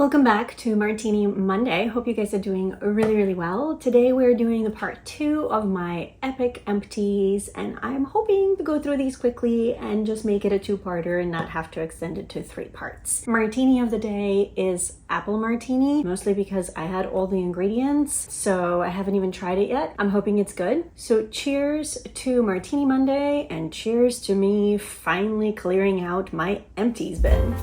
Welcome back to Martini Monday. Hope you guys are doing really well. Today we're doing the part 2 of my epic empties, and I'm hoping to go through these quickly and just make it a 2-parter and not have to extend it to 3 parts. Martini of the day is apple martini, mostly because I had all the ingredients, so I haven't even tried it yet. I'm hoping it's good. So cheers to Martini Monday, and cheers to me finally clearing out my empties bin.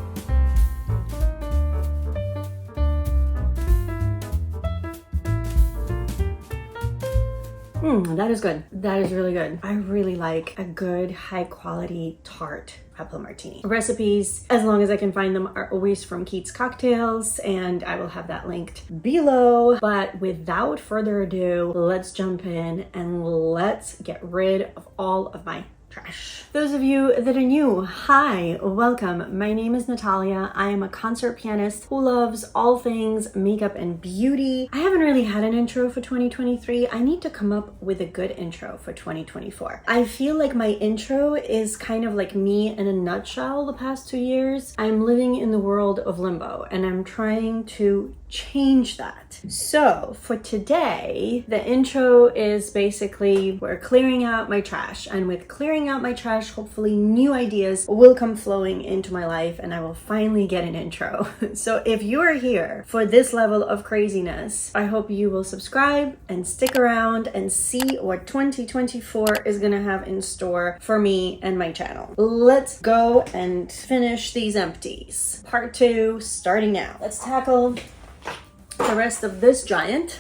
That is good. That is really good. I really like a good high quality tart apple martini. Recipes, as long as I can find them, are always from Keats Cocktails, and I will have that linked below. But without further ado, let's jump in and let's get rid of all of my trash. Those of you that are new, hi, welcome. My name is Natalia. I am a concert pianist who loves all things makeup and beauty. I haven't really had an intro for 2023. I need to come up with a good intro for 2024. I feel like my intro is kind of like me in a nutshell the past 2 years. I'm living in the world of limbo and I'm trying to change that. So for today, the intro is basically we're clearing out my trash, and with clearing out my trash, hopefully new ideas will come flowing into my life and I will finally get an intro. So if you are here for this level of craziness, I hope you will subscribe and stick around and see what 2024 is gonna have in store for me and my channel. Let's go and finish these empties. Part 2 starting now. Let's tackle the rest of this giant.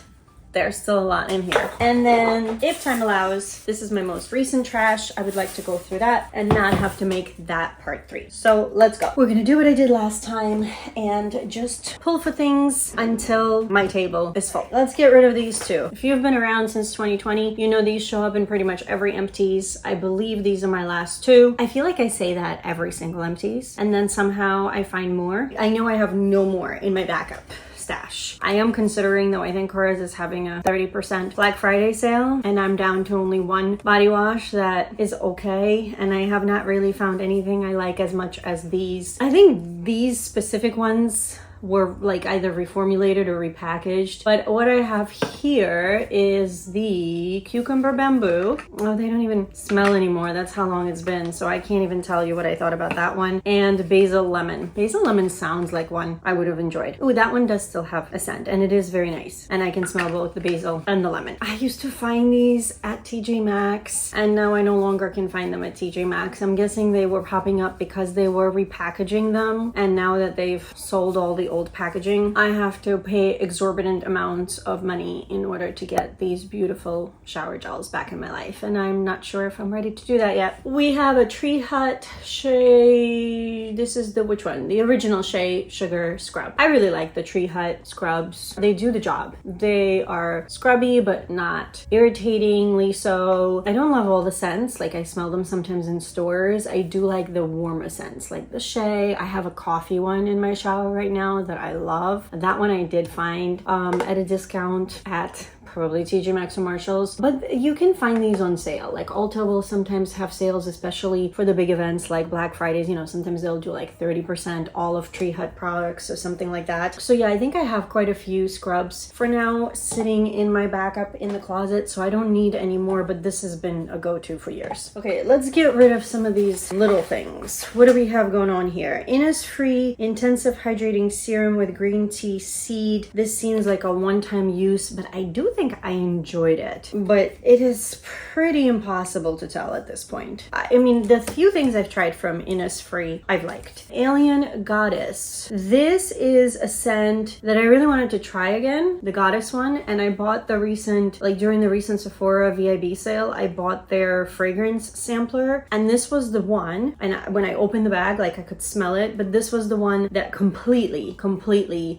There's still a lot in here. And then, if time allows, this is my most recent trash. I would like to go through that and not have to make that part 3. So let's go. We're gonna do what I did last time and just pull for things until my table is full. Let's get rid of these two. If you've been around since 2020, you know these show up in pretty much every empties. I believe these are my last 2. I feel like I say that every single empties, and then somehow I find more. I know I have no more in my backup stash. I am considering, though, I think Kors is having a 30% Black Friday sale, and I'm down to only 1 body wash that is okay, and I have not really found anything I like as much as these. I think these specific ones were like either reformulated or repackaged, but what I have here is the cucumber bamboo. Oh, they don't even smell anymore. That's how long it's been, so I can't even tell you what I thought about that one. And basil lemon. Basil lemon sounds like one I would have enjoyed. Oh, that one does still have a scent, and it is very nice, and I can smell both the basil and the lemon. I used to find these at TJ Maxx, and now I no longer can find them at TJ Maxx. I'm guessing they were popping up because they were repackaging them, and now that they've sold all the old packaging, I have to pay exorbitant amounts of money in order to get these beautiful shower gels back in my life, and I'm not sure if I'm ready to do that yet. We have a Tree Hut Shea, this is the which one? The original Shea Sugar Scrub. I really like the Tree Hut scrubs. They do the job. They are scrubby but not irritatingly so. I don't love all the scents, like I smell them sometimes in stores. I do like the warmer scents, like the Shea. I have a coffee one in my shower right now that I love. That one I did find at a discount at probably TJ Maxx or Marshalls, but you can find these on sale. Like Ulta will sometimes have sales, especially for the big events like Black Fridays. You know, sometimes they'll do like 30% all of Tree Hut products or something like that. So yeah, I think I have quite a few scrubs for now sitting in my backup in the closet, so I don't need any more, but this has been a go-to for years. Okay, let's get rid of some of these little things. What do we have going on here? Innisfree Intensive Hydrating Serum with green tea seed. This seems like a one-time use, but I do think I enjoyed it, but it is pretty impossible to tell at this point. I mean, the few things I've tried from Innisfree I've liked. Alien Goddess. This is a scent that I really wanted to try again, the Goddess one, and I bought the recent, like during the recent Sephora VIB sale, I bought their fragrance sampler, and this was the one, and when I opened the bag, like I could smell it, but this was the one that completely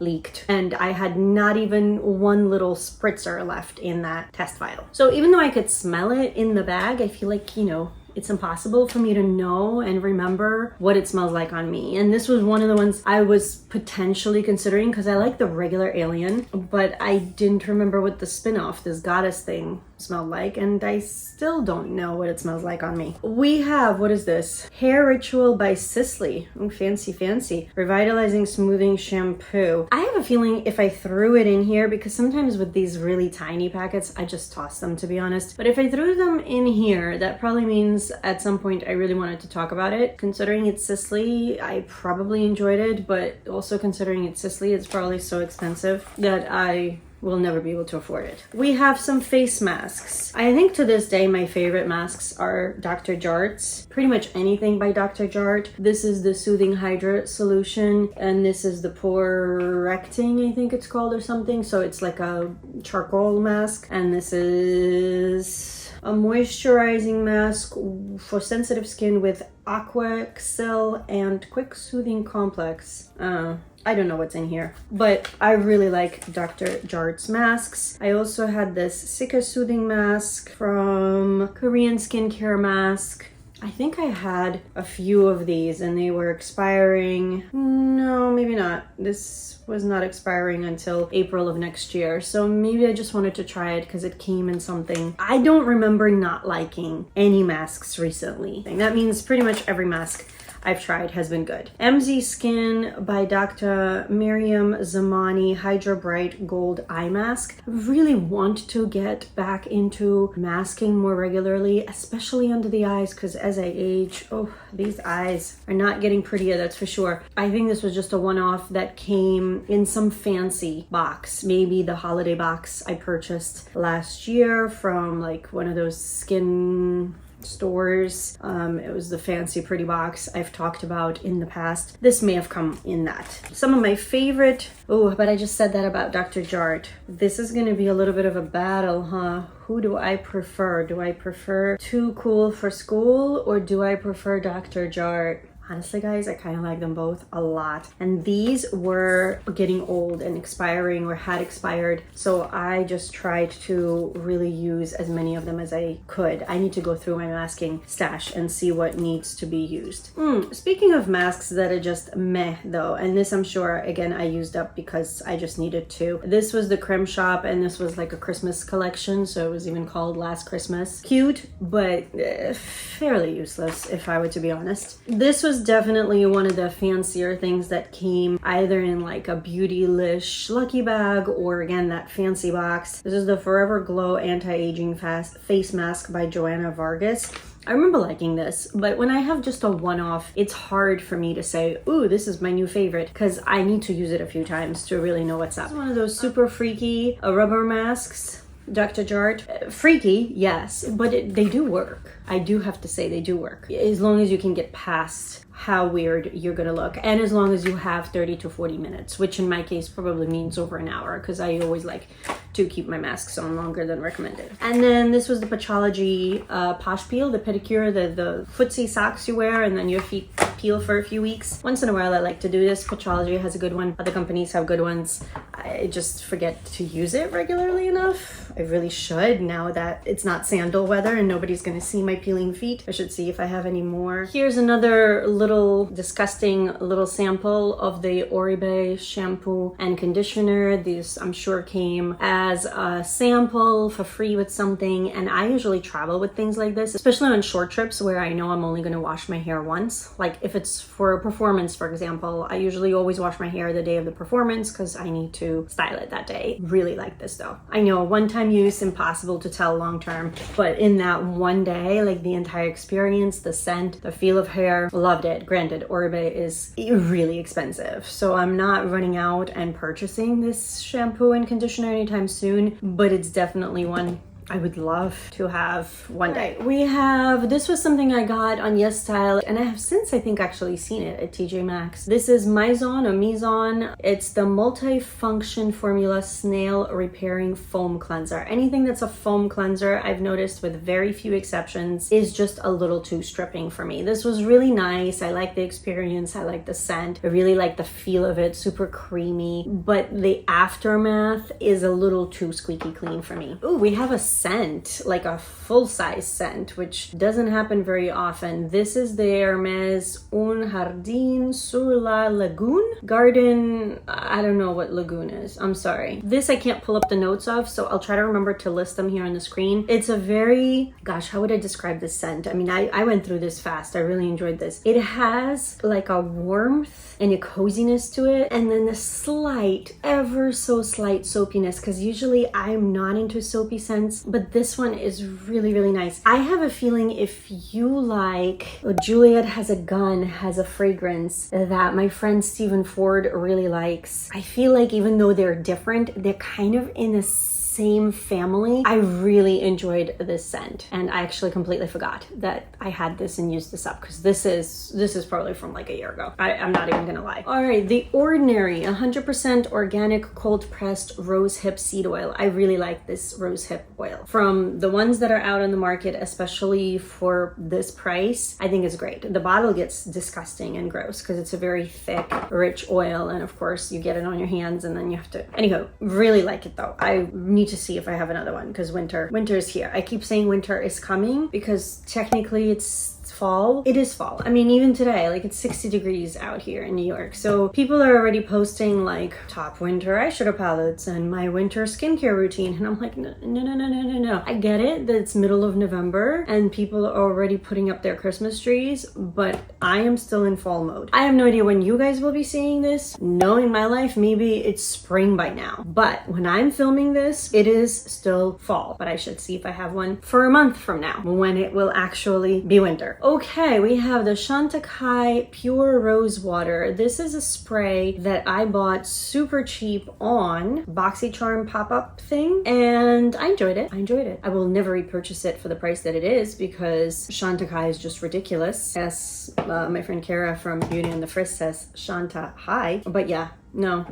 leaked, and I had not even one little spritzer left in that test vial. So even though I could smell it in the bag, I feel like, you know, it's impossible for me to know and remember what it smells like on me. And this was one of the ones I was potentially considering because I like the regular Alien, but I didn't remember what the spin-off, this Goddess thing, smelled like, and I still don't know what it smells like on me. We have, what is this? Hair Ritual by Sisley. Oh, fancy, fancy. Revitalizing Smoothing Shampoo. I have a feeling if I threw it in here, because sometimes with these really tiny packets, I just toss them, to be honest. But if I threw them in here, that probably means at some point I really wanted to talk about it. Considering it's Sisley, I probably enjoyed it, but also considering it's Sisley, it's probably so expensive that I will never be able to afford it. We have some face masks. I think to this day my favorite masks are Dr. Jart's. Pretty much anything by Dr. Jart. This is the Soothing Hydra solution, and this is the Porecting, I think it's called, or something. So it's like a charcoal mask, and this is a moisturizing mask for sensitive skin with Aqua Excel and Quick Soothing Complex. I don't know what's in here, but I really like Dr. Jart's masks. I also had this Sika Soothing Mask from Korean Skincare Mask. I think I had a few of these and they were expiring. No, maybe not. This was not expiring until April of next year. So maybe I just wanted to try it because it came in something. I don't remember not liking any masks recently. That means pretty much every mask I've tried has been good. MZ Skin by Dr. Miriam Zamani Hydra Bright Gold Eye Mask. I really want to get back into masking more regularly, especially under the eyes, because as I age, oh, these eyes are not getting prettier, that's for sure. I think this was just a one-off that came in some fancy box, maybe the holiday box I purchased last year from like one of those skin stores. It was the fancy pretty box I've talked about in the past. This may have come in that. Some of my favorite, oh, but I just said that about Dr. Jart. This is gonna be a little bit of a battle, huh? Who do I prefer? Do I prefer Too Cool for School or do I prefer Dr. Jart? Honestly, guys, I kind of like them both a lot. And these were getting old and expiring or had expired. So I just tried to really use as many of them as I could. I need to go through my masking stash and see what needs to be used. Speaking of masks that are just meh though, and this I'm sure, again, I used up because I just needed to. This was the Creme shop and this was like a Christmas collection. So it was even called Last Christmas. Cute, but fairly useless if I were to be honest. This was definitely one of the fancier things that came either in like a Beautylish lucky bag or again that fancy box. This is the Forever Glow Anti-Aging Face Mask by Joanna Vargas. I remember liking this, but when I have just a one-off, it's hard for me to say, ooh, this is my new favorite, because I need to use it a few times to really know what's up. It's one of those super freaky rubber masks. Dr. Jart. Freaky, yes, but they do work. I do have to say they do work. As long as you can get past how weird you're gonna look, and as long as you have 30 to 40 minutes, which in my case probably means over an hour, because I always like to keep my masks on longer than recommended. And then this was the Patchology Posh Peel, the pedicure, the footsie socks you wear and then your feet peel for a few weeks. Once in a while I like to do this. Patchology has a good one. Other companies have good ones. I just forget to use it regularly enough. I really should now that it's not sandal weather and nobody's gonna see my peeling feet. I should see if I have any more. Here's another little disgusting little sample of the Oribe shampoo and conditioner. These I'm sure came as a sample for free with something, and I usually travel with things like this, especially on short trips where I know I'm only going to wash my hair once. Like if it's for a performance, for example, I usually always wash my hair the day of the performance because I need to style it that day. Really like this though. I know one-time use, impossible to tell long-term, but in that one day, like the entire experience, the scent, the feel of hair, loved it. Granted, Oribe is really expensive, so I'm not running out and purchasing this shampoo and conditioner anytime soon, but it's definitely one I would love to have one day. We have, this was something I got on Yes Style, and I have since I think actually seen it at TJ Maxx. This is Mizon or Mizon. It's the multi-function formula snail repairing foam cleanser. Anything that's a foam cleanser, I've noticed with very few exceptions, is just a little too stripping for me. This was really nice. I like the experience. I like the scent. I really like the feel of it. Super creamy, but the aftermath is a little too squeaky clean for me. Ooh, we have a scent, like a full-size scent, which doesn't happen very often. This is the Hermes Un Jardin sur la Lagune Garden. I don't know what Lagoon is. I'm sorry. This I can't pull up the notes of, so I'll try to remember to list them here on the screen. It's a very, gosh, how would I describe this scent? I mean, I went through this fast. I really enjoyed this. It has like a warmth and a coziness to it, and then a slight, ever so slight soapiness, because usually I'm not into soapy scents, but this one is really, really nice. I have a feeling if you like, Juliet Has a Gun has a fragrance that my friend Stephen Ford really likes. I feel like even though they're different, they're kind of in a same family. I really enjoyed this scent, and I actually completely forgot that I had this and used this up, because this is probably from like a year ago. I'm not even gonna lie. All right, The Ordinary 100% organic cold pressed rose hip seed oil. I really like this rose hip oil. From the ones that are out on the market, especially for this price, I think it's great. The bottle gets disgusting and gross because it's a very thick, rich oil, and of course you get it on your hands and then you have to, anyhow, really like it though. I need to see if I have another one, because winter is here. I keep saying winter is coming because technically it's fall. It is fall. I mean, even today, like it's 60 degrees out here in New York. So people are already posting like top winter eyeshadow palettes and my winter skincare routine. And I'm like, no. I get it that it's middle of November and people are already putting up their Christmas trees, but I am still in fall mode. I have no idea when you guys will be seeing this. Knowing my life, maybe it's spring by now. But when I'm filming this, it is still fall. But I should see if I have one for a month from now when it will actually be winter. Okay, we have the Chantecaille Pure Rose Water. This is a spray that I bought super cheap on BoxyCharm pop-up thing, and I enjoyed it. I will never repurchase it for the price that it is because Chantecaille is just ridiculous. As my friend Kara from Beauty and the Frisk says, Shanta high. But yeah, no,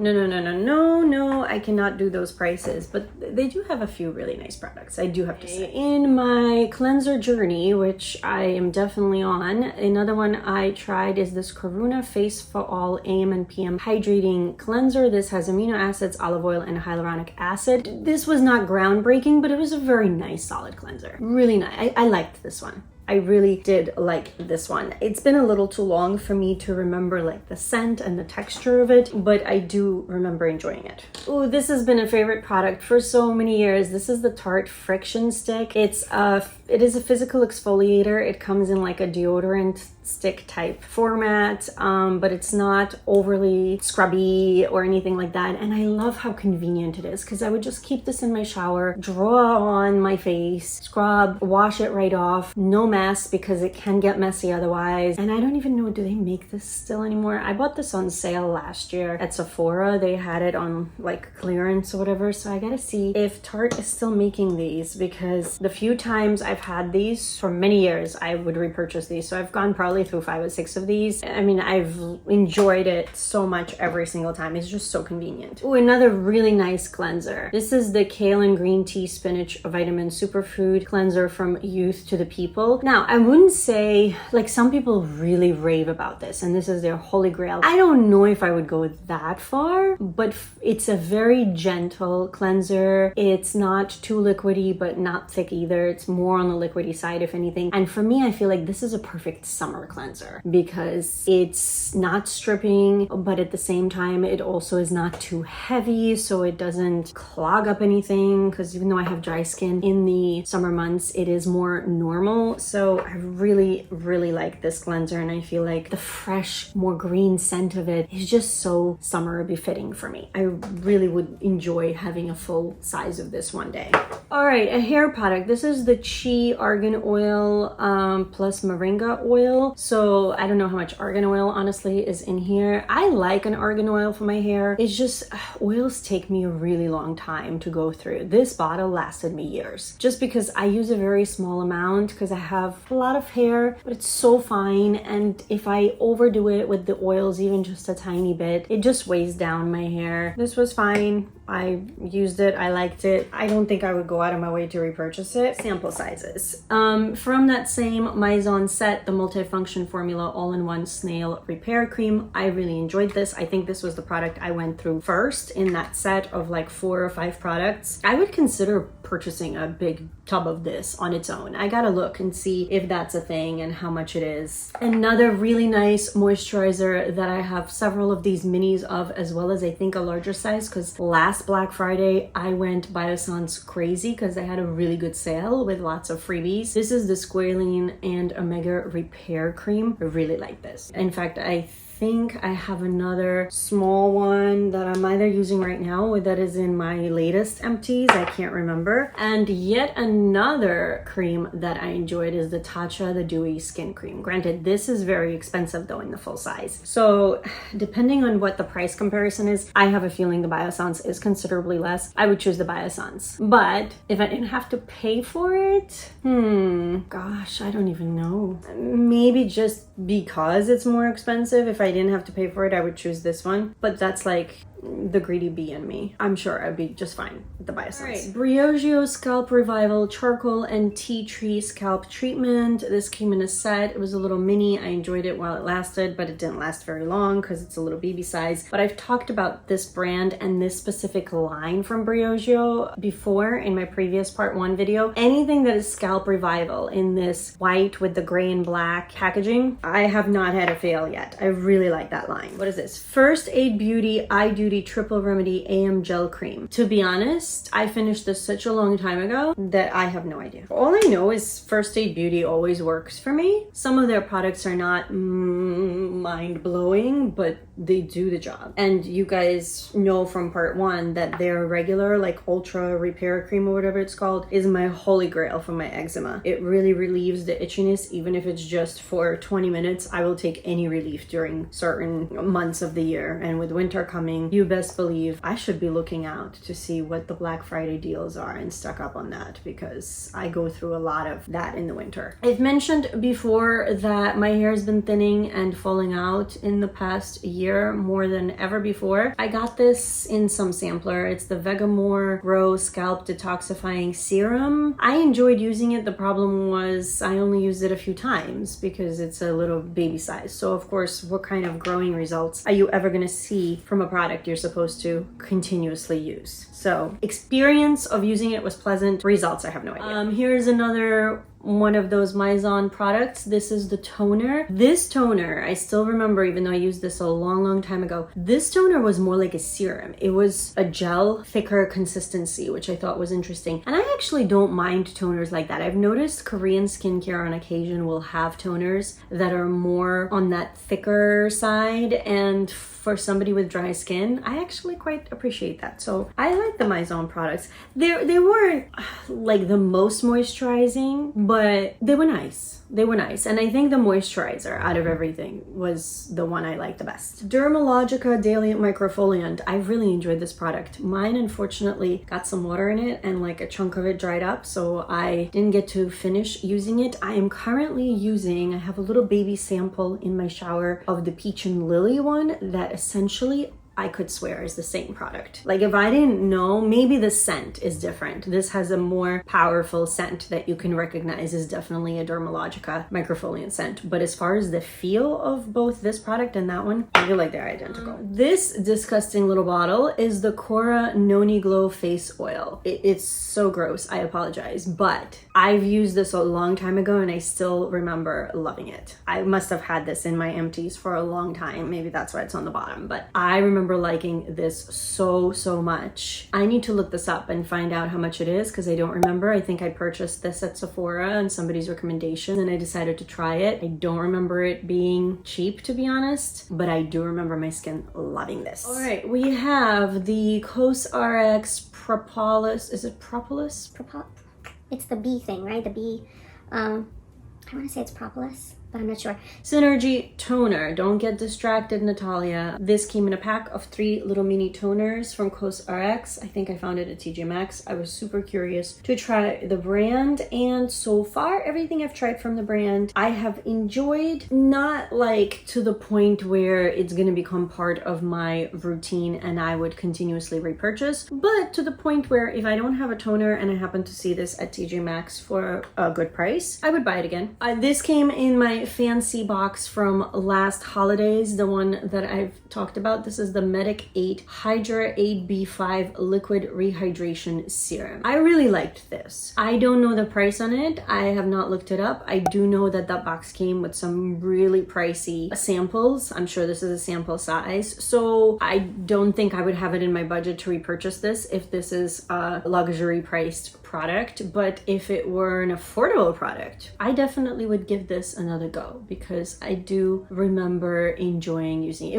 I cannot do those prices, but they do have a few really nice products, I do have to say. In my cleanser journey, which I am definitely on, another one I tried is this Karuna Face for All AM and PM Hydrating Cleanser. This has amino acids, olive oil, and hyaluronic acid. This was not groundbreaking, but it was a very nice solid cleanser. Really nice. I liked this one. I really did like this one. It's been a little too long for me to remember like the scent and the texture of it, but I do remember enjoying it. Oh, this has been a favorite product for so many years. This is the Tarte Friction Stick. It is a physical exfoliator. It comes in like a deodorant stick type format, but it's not overly scrubby or anything like that. And I love how convenient it is because I would just keep this in my shower, draw on my face, scrub, wash it right off. No mess because it can get messy otherwise. And I don't even know, do they make this still anymore? I bought this on sale last year at Sephora. They had it on like clearance or whatever. So I gotta see if Tarte is still making these, because the few times I've had these for many years, I would repurchase these. So I've gone probably through 5 or 6 of these. I mean, I've enjoyed it so much every single time. It's just so convenient. Oh, another really nice cleanser. This is the Kale and Green Tea Spinach Vitamin Superfood Cleanser from Youth to the People. Now, I wouldn't say, like, some people really rave about this and this is their holy grail. I don't know if I would go that far, but it's a very gentle cleanser. It's not too liquidy, but not thick either. It's more on the liquidy side, if anything. And for me, I feel like this is a perfect summer cleanser because it's not stripping, but at the same time, it also is not too heavy, so it doesn't clog up anything, because even though I have dry skin in the summer months, it is more normal. So I really like this cleanser, and I feel like the fresh, more green scent of it is just so summer befitting for me. I really would enjoy having a full size of this one day. All right, a hair product. This is the Chi Argan Oil plus Moringa Oil. So I don't know how much argan oil honestly is in here. I like an argan oil for my hair. It's just oils take me a really long time to go through. This bottle lasted me years just because I use a very small amount because I have a lot of hair, but it's so fine, and if I overdo it with the oils even just a tiny bit, it just weighs down my hair. This was fine. I used it. I liked it. I don't think I would go out of my way to repurchase it. Sample sizes. prices. From that same Maison set, the multifunction formula all-in-one snail repair cream. I really enjoyed this. I think this was the product I went through first in that set of like 4 or 5 products. I would consider purchasing a big tub of this on its own. I gotta look and see if that's a thing and how much it is. Another really nice moisturizer that I have several of these minis of, as well as I think a larger size, because last Black Friday I went Biossance crazy because I had a really good sale with lots of freebies. This is the Squalene and Omega Repair Cream. I really like this. In fact, I think I have another small one that I'm either using right now or that is in my latest Empties. I can't remember. And yet another cream that I enjoyed is the TATCHA, the Dewy Skin Cream. Granted, this is very expensive though in the full size. So depending on what the price comparison is, I have a feeling the Biossance is considerably less. I would choose the Biossance. But if I didn't have to pay for it, gosh, I don't even know. Maybe just because it's more expensive, if I didn't have to pay for it, I would choose this one. But that's like the greedy bee in me. I'm sure I'd be just fine with the Biossance. Right. GIORGIO Scalp Revival Charcoal and Tea Tree Scalp Treatment. This came in a set. It was a little mini. I enjoyed it while it lasted, but it didn't last very long because it's a little baby size. But I've talked about this brand and this specific line from GIORGIO before in my previous part 1 video. Anything that is Scalp Revival in this white with the gray and black packaging, I have not had a fail yet. I really like that line. What is this? First Aid Beauty Eye Duty Triple Remedy AM Gel Cream. To be honest, I finished this such a long time ago that I have no idea. All I know is First Aid Beauty always works for me. Some of their products are not mind-blowing, but they do the job. And you guys know from part 1 that their regular like ultra repair cream or whatever it's called is my holy grail for my eczema. It really relieves the itchiness, even if it's just for 20 minutes. I will take any relief during certain months of the year. And with winter coming, you best believe I should be looking out to see what the Black Friday deals are and stock up on that, because I go through a lot of that in the winter. I've mentioned before that my hair has been thinning and falling out in the past year more than ever before. I got this in some sampler. It's the Vegamore Grow Scalp Detoxifying Serum. I enjoyed using it. The problem was I only used it a few times because it's a little baby size. So of course, what kind of growing results are you ever going to see from a product you're supposed to continuously use? So experience of using it was pleasant. Results, I have no idea. Here's another one of those Maison products. This is the toner. This toner, I still remember, even though I used this a long time ago, this toner was more like a serum. It was a gel, thicker consistency, which I thought was interesting. And I actually don't mind toners like that. I've noticed Korean skincare on occasion will have toners that are more on that thicker side, and for somebody with dry skin, I actually quite appreciate that. So I like the Maison products. They weren't like the most moisturizing, but they were nice. They were nice. And I think the moisturizer out of everything was the one I liked the best. Dermalogica Daily Microfoliant. I really enjoyed this product. Mine unfortunately got some water in it and like a chunk of it dried up, so I didn't get to finish using it. I am currently using, I have a little baby sample in my shower of the Peach and Lily one that essentially I could swear is the same product. Like if I didn't know, maybe the scent is different. This has a more powerful scent that you can recognize is definitely a Dermalogica microfoliant scent. But as far as the feel of both this product and that one, I feel like they're identical. This disgusting little bottle is the Cora Noni Glow Face Oil. It's so gross, I apologize, but I've used this a long time ago and I still remember loving it. I must have had this in my Empties for a long time. Maybe that's why it's on the bottom, but I remember liking this so much. I need to look this up and find out how much it is because I don't remember. I think I purchased this at Sephora on somebody's recommendation and I decided to try it. I don't remember it being cheap, to be honest, but I do remember my skin loving this. All right, we have the COSRX Propolis. Is it Propolis? It's the bee thing, right? The bee, I want to say it's propolis. but I'm not sure. Synergy toner. Don't get distracted, Natalia. This came in a pack of 3 little mini toners from COSRX. I think I found it at TJ Maxx. I was super curious to try the brand, and so far everything I've tried from the brand I have enjoyed. Not like to the point where it's gonna become part of my routine and I would continuously repurchase, but to the point where if I don't have a toner and I happen to see this at TJ Maxx for a good price, I would buy it again. This came in my fancy box from last holidays, the one that I've talked about. This is the Medic 8 Hydra 8B5 Liquid Rehydration Serum. I really liked this. I don't know the price on it. I have not looked it up. I do know that that box came with some really pricey samples. I'm sure this is a sample size, so I don't think I would have it in my budget to repurchase this if this is a luxury priced product. But if it were an affordable product, I definitely would give this another go, because I do remember enjoying using it.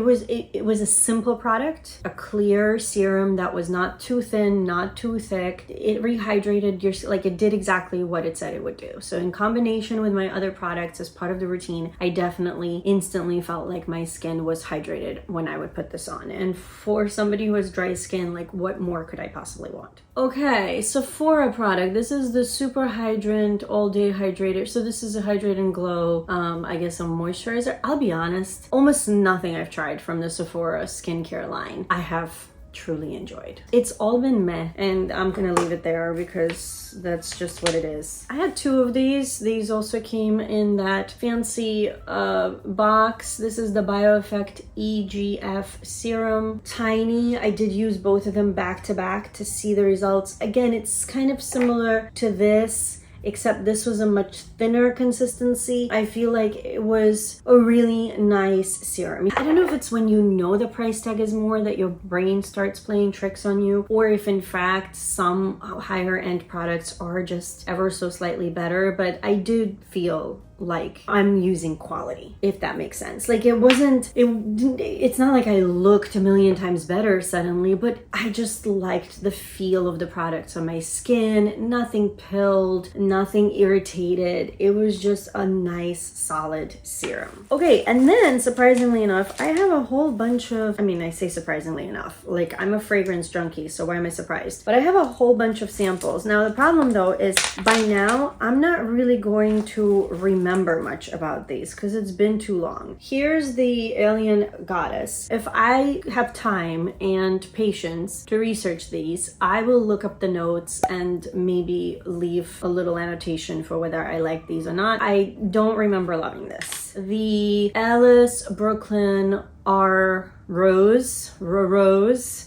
It was a simple product, a clear serum that was not too thin, not too thick. It rehydrated your, like, it did exactly what it said it would do. So in combination with my other products as part of the routine, I definitely instantly felt like my skin was hydrated when I would put this on. And for somebody who has dry skin, like, what more could I possibly want? Okay, Sephora product. This is the Super Hydrant All Day Hydrator. So this is a Hydrate and Glow, I guess a moisturizer. I'll be honest, almost nothing I've tried from the Sephora skincare line I have truly enjoyed. It's all been meh, and I'm gonna leave it there because that's just what it is. I had 2 of these. These also came in that fancy box. This is the BioEffect EGF serum. Tiny. I did use both of them back to back to see the results. Again, it's kind of similar to this, except this was a much thinner consistency. I feel like it was a really nice serum. I don't know if it's when you know the price tag is more that your brain starts playing tricks on you, or if in fact some higher end products are just ever so slightly better, but I did feel like I'm using quality, if that makes sense. Like, it's not like I looked a million times better suddenly, but I just liked the feel of the products on my skin. Nothing pilled, nothing irritated. It was just a nice solid serum. Okay, and then surprisingly enough, I have a whole bunch of, I mean, I say surprisingly enough, like, I'm a fragrance junkie, so why am I surprised? But I have a whole bunch of samples. Now the problem though is by now I'm not really going to remember much about these because it's been too long. Here's the Alien Goddess. If I have time and patience to research these, I will look up the notes and maybe leave a little annotation for whether I like these or not. I don't remember loving this. The Alice Brooklyn Rose.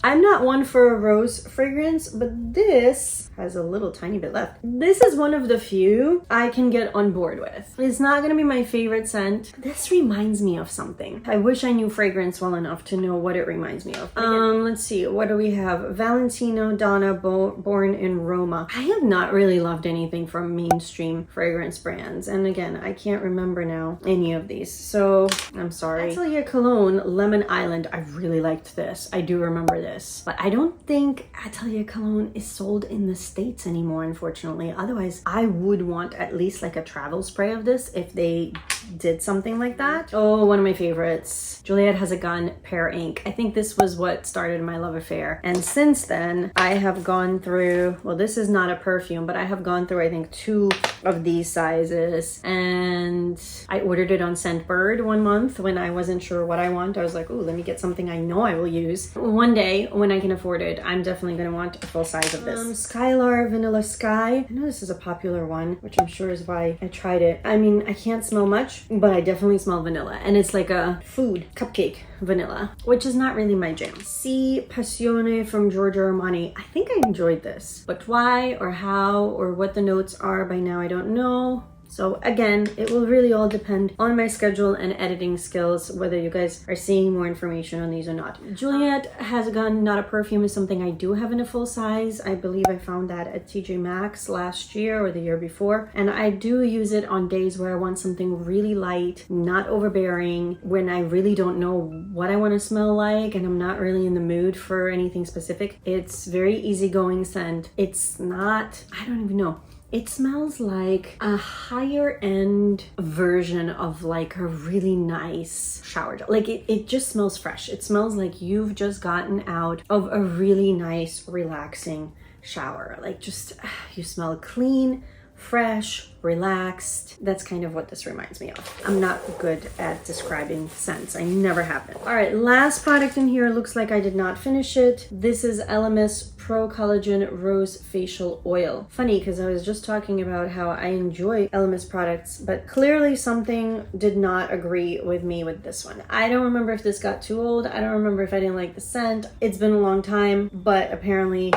I'm not one for a rose fragrance, but this has a little tiny bit left. This is one of the few I can get on board with. It's not gonna be my favorite scent. This reminds me of something. I wish I knew fragrance well enough to know what it reminds me of. Let's see, what do we have? Valentino Donna Born in Roma. I have not really loved anything from mainstream fragrance brands, and again, I can't remember now any of these, so I'm sorry. Atelier Cologne Lemon Island. I really liked this. I do remember this, but I don't think Atelier Cologne is sold in the States anymore, unfortunately. Otherwise, I would want at least like a travel spray of this if they did something like that. Oh, one of my favorites. Juliette Has a Gun Pear Ink. I think this was what started my love affair. And since then, I have gone through, well, this is not a perfume, but I have gone through, I think, 2 of these sizes. And I ordered it on Scentbird one month when I wasn't sure what I want. I was like, ooh, let me get something I know I will use. One day, when I can afford it, I'm definitely gonna want a full size of this. Skylar Vanilla Sky. I know this is a popular one, which I'm sure is why I tried it. I mean, I can't smell much, but I definitely smell vanilla. And it's like a food cupcake vanilla, which is not really my jam. Si Passione from Giorgio Armani. I think I enjoyed this, but why or how or what the notes are by now, I don't know. So again, it will really all depend on my schedule and editing skills, whether you guys are seeing more information on these or not. Juliette Has a Gun Not a Perfume is something I do have in a full size. I believe I found that at TJ Maxx last year or the year before. And I do use it on days where I want something really light, not overbearing, when I really don't know what I want to smell like and I'm not really in the mood for anything specific. It's very easygoing scent. It's not, I don't even know. It smells like a higher end version of like a really nice shower gel. Like it just smells fresh. It smells like you've just gotten out of a really nice, relaxing shower. Like just, you smell clean, fresh, relaxed. That's kind of what this reminds me of. I'm not good at describing scents. I never have been. All right, last product in here. Looks like I did not finish it. This is LMS Pro Collagen Rose Facial Oil. Funny, because I was just talking about how I enjoy LMS products, but clearly something did not agree with me with this one. I don't remember if this got too old. I don't remember if I didn't like the scent. It's been a long time, but apparently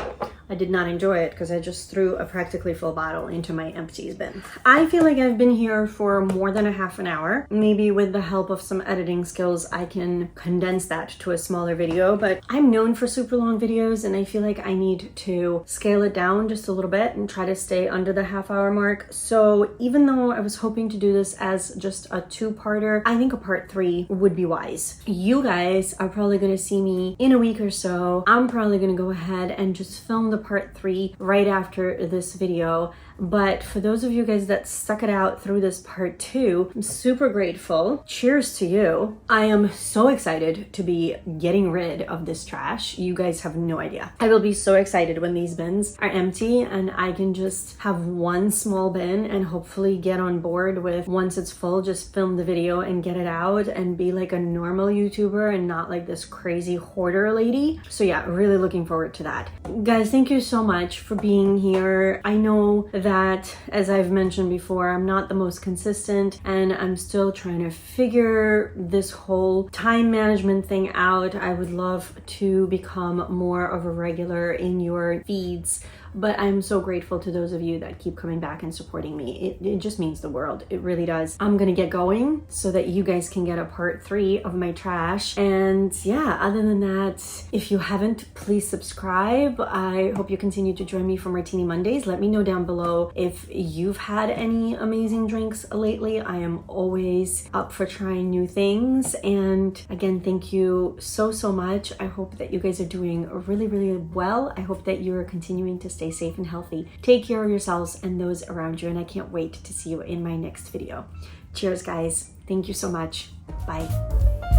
I did not enjoy it because I just threw a practically full bottle into my Empties bin. I feel like I've been here for more than a half an hour. Maybe with the help of some editing skills, I can condense that to a smaller video, but I'm known for super long videos and I feel like I need to scale it down just a little bit and try to stay under the half-hour mark. So even though I was hoping to do this as just a two-parter, I think a part 3 would be wise. You guys are probably gonna see me in a week or so. I'm probably gonna go ahead and just film the part 3 right after this video. But for those of you guys that stuck it out through this part 2, I'm super grateful. Cheers to you. I am so excited to be getting rid of this trash. You guys have no idea. I will be so excited when these bins are empty and I can just have one small bin and hopefully get on board with, once it's full, just film the video and get it out and be like a normal YouTuber and not like this crazy hoarder lady. So yeah, really looking forward to that. Guys, thank you so much for being here. I know that, as I've mentioned before, I'm not the most consistent and I'm still trying to figure this whole time management thing out. I would love to become more of a regular in your feeds, but I'm so grateful to those of you that keep coming back and supporting me. It just means the world. It really does. I'm gonna get going so that you guys can get a part 3 of my trash. And yeah, other than that, if you haven't, please subscribe. I hope you continue to join me for Martini Mondays. Let me know down below if you've had any amazing drinks lately. I am always up for trying new things. And again, thank you so much. I hope that you guys are doing really well. I hope that you're continuing to stay safe and healthy. Take care of yourselves and those around you, and I can't wait to see you in my next video. Cheers, guys. Thank you so much. Bye.